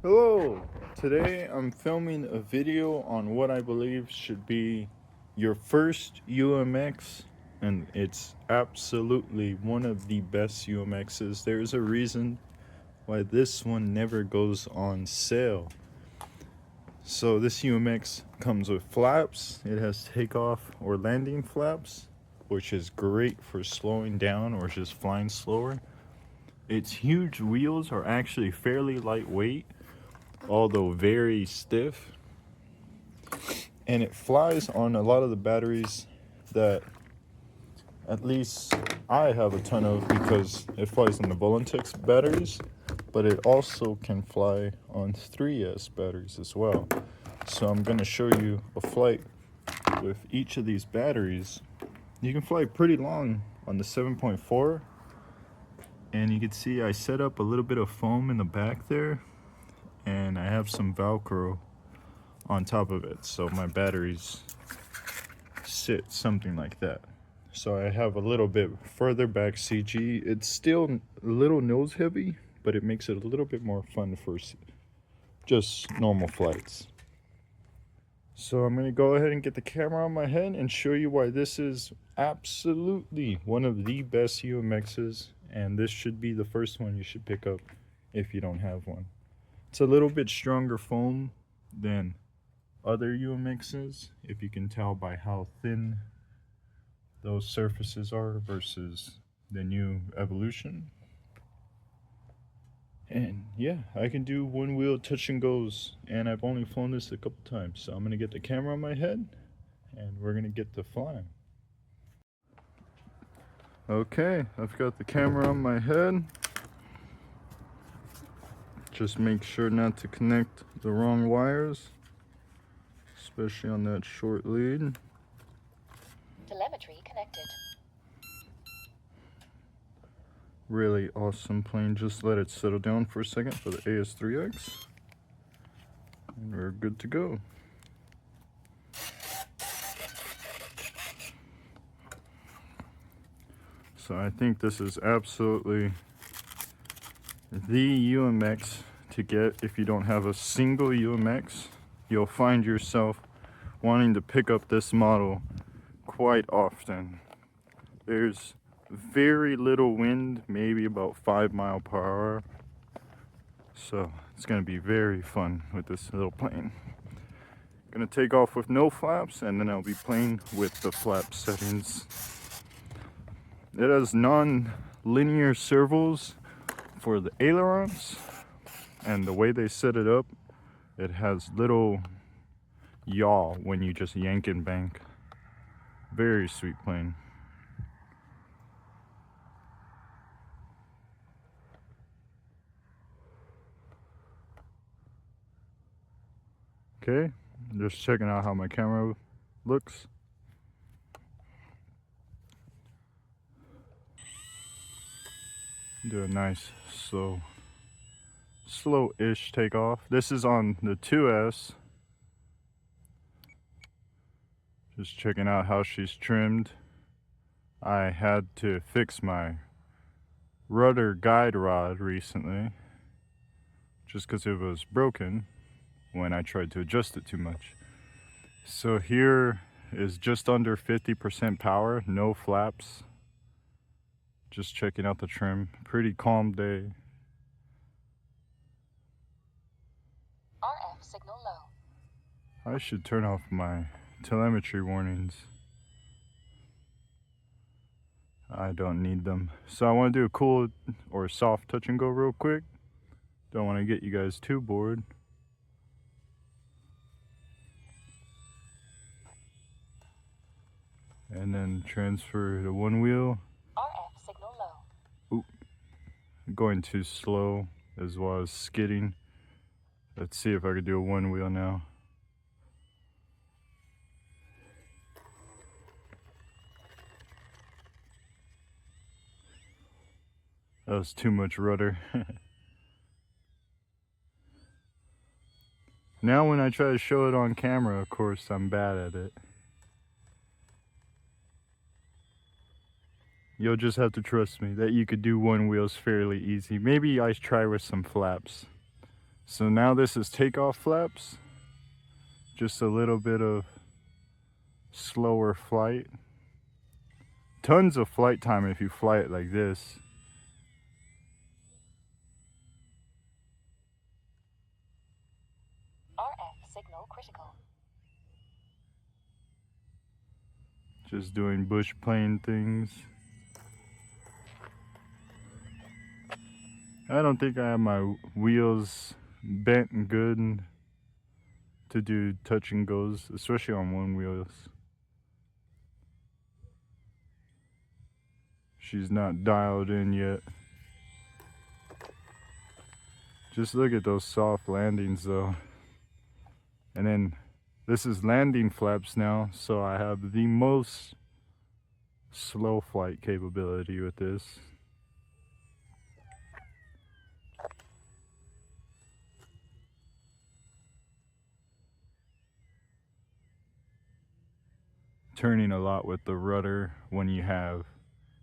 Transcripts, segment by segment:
Hello! Today I'm filming a video on what I believe should be your first UMX, and it's absolutely one of the best UMXs. There's a reason why this one never goes on sale. So this UMX comes with flaps. It has takeoff or landing flaps, which is great for slowing down or just flying slower. Its huge wheels are actually fairly lightweight, although very stiff, and it flies on a lot of the batteries that at least I have a ton of, because it flies on the Voluntex batteries, but it also can fly on 3S batteries as well. So I'm going to show you a flight with each of these batteries. You can fly pretty long on the 7.4, and you can see I set up a little bit of foam in the back there, and I have some Velcro on top of it, so my batteries sit something like that. So I have a little bit further back CG. It's still a little nose heavy, but it makes it a little bit more fun for just normal flights. So I'm going to go ahead and get the camera on my head and show you why this is absolutely one of the best UMXs, and this should be the first one you should pick up if you don't have one. It's a little bit stronger foam than other UMXs, if you can tell by how thin those surfaces are versus the new Evolution. And yeah, I can do one wheel touch and goes, and I've only flown this a couple times. So I'm gonna get the camera on my head and we're gonna get to flying. Okay, I've got the camera on my head. Just make sure not to connect the wrong wires, especially on that short lead. Telemetry connected. Really awesome plane. Just let it settle down for a second for the AS3X. And we're good to go. So I think this is absolutely the UMX to get if you don't have a single UMX. You'll find yourself wanting to pick up this model quite often. There's very little wind, maybe about 5 miles per hour. So it's going to be very fun with this little plane. Going to take off with no flaps, and then I'll be playing with the flap settings. It has non-linear servos for the ailerons, and the way they set it up, it has little yaw when you just yank and bank. Very sweet plane. Okay, just checking out how my camera looks. Do a nice slow-ish takeoff. This is on the 2S. Just checking out how she's trimmed. I had to fix my rudder guide rod recently, just because it was broken when I tried to adjust it too much. So here is just under 50% power, no flaps. Just checking out the trim. Pretty calm day. RF signal low. I should turn off my telemetry warnings. I don't need them. So I want to do a cool or soft touch and go real quick. Don't want to get you guys too bored. And then transfer to one wheel. RF signal low. Going too slow as well as skidding. Let's see if I could do a one wheel now. That was too much rudder. Now when I try to show it on camera, of course, I'm bad at it. You'll just have to trust me that you could do one wheels fairly easy. Maybe I try with some flaps. So now this is takeoff flaps. Just a little bit of slower flight. Tons of flight time if you fly it like this. RF signal critical. Just doing bush plane things. I don't think I have my wheels bent and good to do touch and goes, especially on one wheels. She's not dialed in yet. Just look at those soft landings though. And then this is landing flaps now, so I have the most slow flight capability with this. Turning a lot with the rudder when you have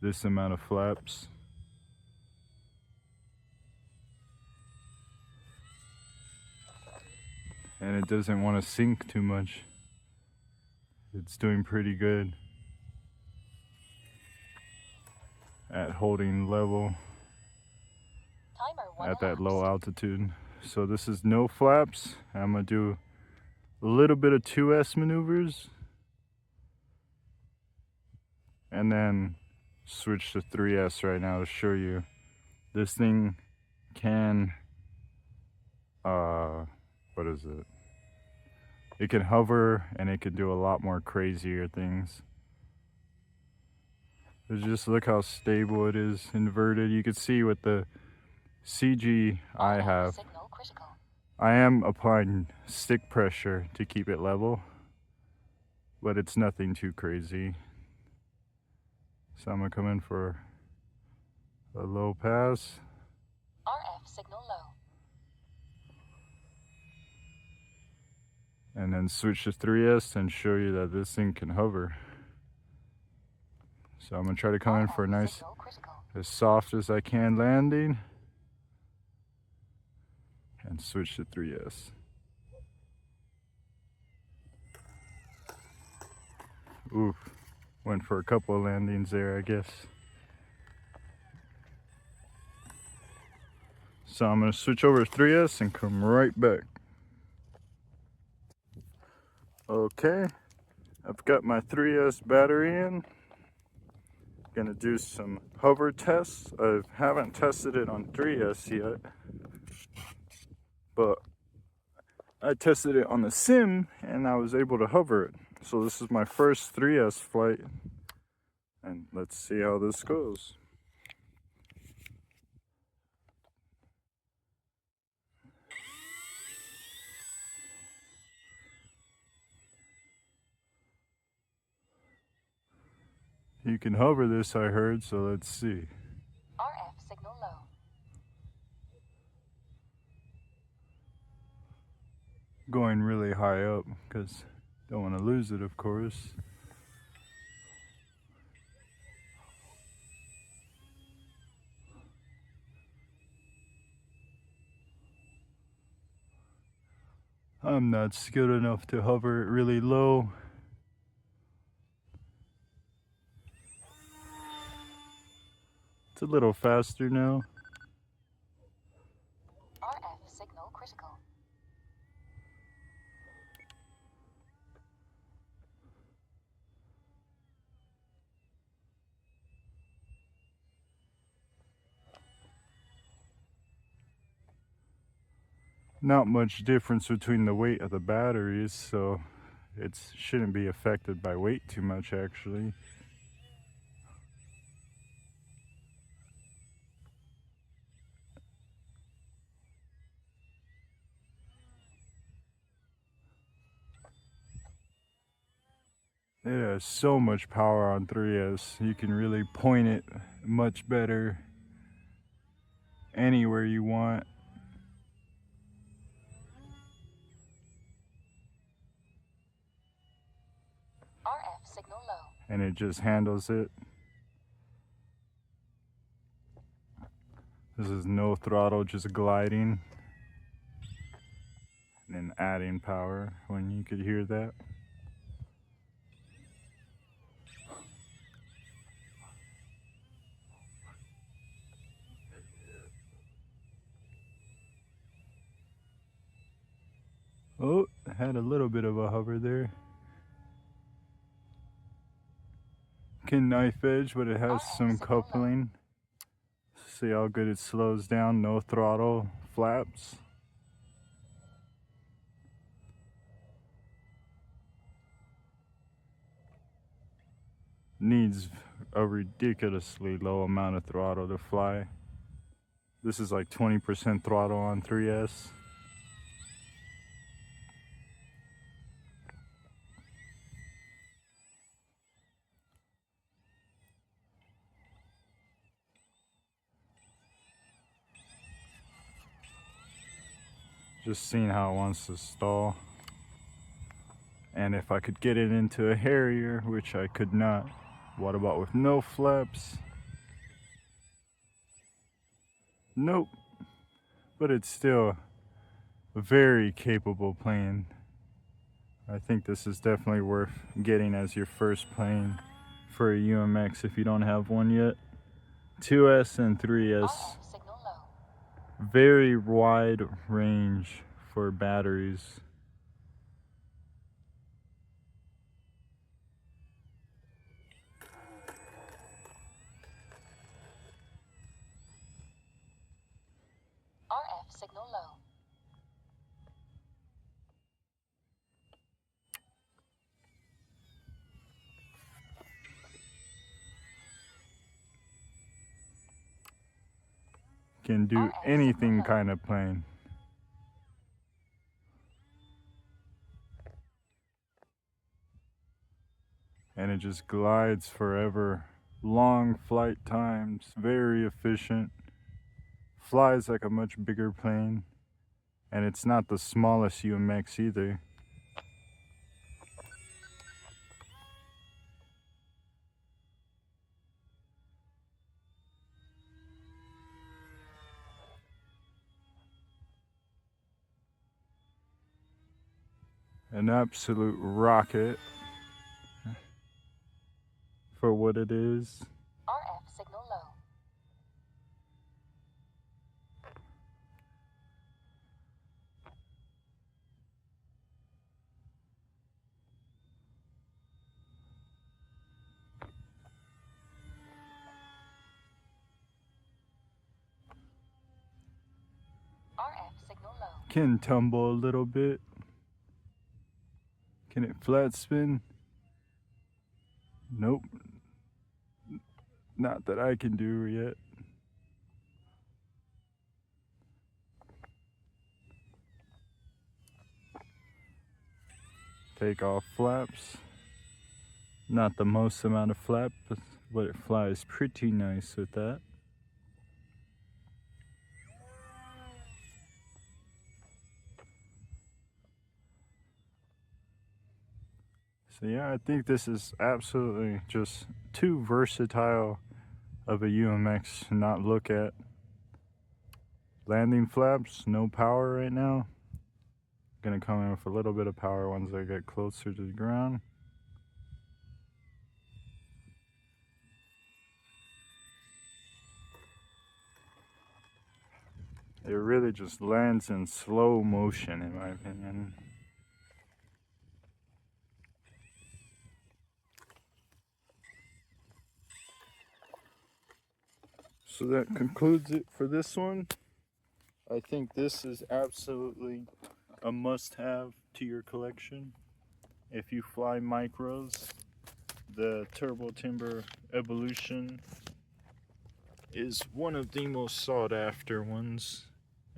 this amount of flaps. And it doesn't want to sink too much. It's doing pretty good at holding level Timer 1 at that low elapsed. altitude. So this is no flaps. I'm gonna do a little bit of 2S maneuvers and then switch to 3S right now to show you. This thing can, what is it? It can hover and it can do a lot more crazier things. Just look how stable it is inverted. You can see with the CG I have, Signal critical. I am applying stick pressure to keep it level, but it's nothing too crazy. So I'm gonna come in for a low pass. RF signal low. And then switch to 3S and show you that this thing can hover. So I'm gonna try to come in for a nice, as soft as I can landing. And switch to 3S. Oof, went for a couple of landings there, I guess. So I'm gonna switch over to 3S and come right back. Okay, I've got my 3S battery in. Gonna do some hover tests. I haven't tested it on 3S yet, but I tested it on the sim and I was able to hover it. So this is my first 3S flight, and let's see how this goes. You can hover this, I heard, so let's see. RF signal low. Going really high up because don't want to lose it, of course. I'm not skilled enough to hover it really low. It's a little faster now. RF signal critical. Not much difference between the weight of the batteries, so it shouldn't be affected by weight too much, actually. It has so much power on 3S. You can really point it much better anywhere you want. RF signal low. And it just handles it. This is no throttle, just gliding. and adding power when you could hear that. Oh, had a little bit of a hover there. Can knife edge, but it has some coupling. See how good it slows down, no throttle flaps. Needs a ridiculously low amount of throttle to fly. This is like 20% throttle on 3S. Just seeing how it wants to stall. And if I could get it into a Harrier, which I could not. What about with no flaps? Nope. But it's still a very capable plane. I think this is definitely worth getting as your first plane for a UMX if you don't have one yet. 2S and 3S. RF signal low. Very wide range for batteries. RF signal low. Can do anything kind of plane. And it just glides forever. Long flight times, very efficient. Flies like a much bigger plane. And it's not the smallest UMX either. An absolute rocket for what it is. RF signal low. RF signal low. Can tumble a little bit. Can it flat spin? Nope. Not that I can do yet. Take off flaps. Not the most amount of flap, but it flies pretty nice with that. So yeah, I think this is absolutely just too versatile of a UMX to not look at. Landing flaps, no power right now. Gonna come in with a little bit of power once I get closer to the ground. It really just lands in slow motion, in my opinion. So that concludes it for this one. I think this is absolutely a must-have to your collection. If you fly micros, the Turbo Timber Evolution is one of the most sought after ones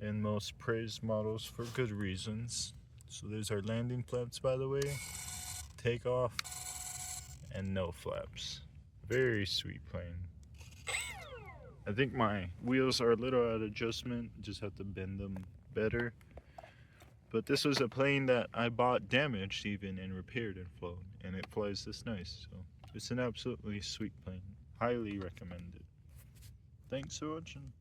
and most praised models for good reasons. So there's our landing flaps, by the way. Takeoff and no flaps. Very sweet plane. I think my wheels are a little out of adjustment, just have to bend them better. But this was a plane that I bought damaged even and repaired and flown, and it flies this nice. So it's an absolutely sweet plane. Highly recommended. Thanks for watching.